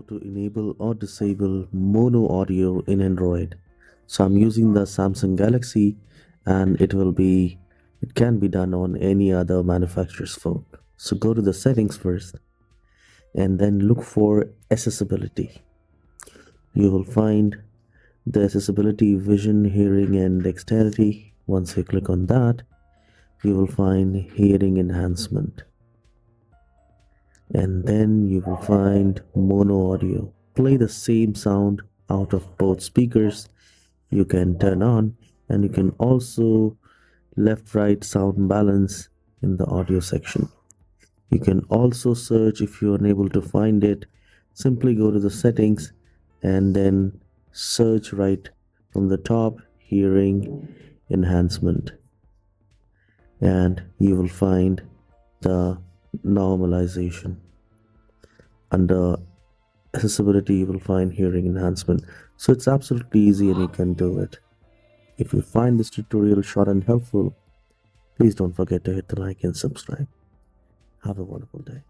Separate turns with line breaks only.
to enable or disable mono audio in Android. So I'm using the Samsung Galaxy and it can be done on any other manufacturer's phone. So go to the settings first and then look for accessibility. You will find the accessibility, vision, hearing, and dexterity. Once you click on that, you will find hearing enhancement, and then you will find mono audio. Play the same sound out of both speakers. You can turn on, and you can also left right sound balance in the audio section. You can also search. If you're unable to find it, simply go to the settings and then search right from the top, hearing enhancement, and you will find the normalization. Under accessibility, you will find hearing enhancement. So it's absolutely easy and you can do it. If you find this tutorial short and helpful, please don't forget to hit the like and subscribe. Have a wonderful day.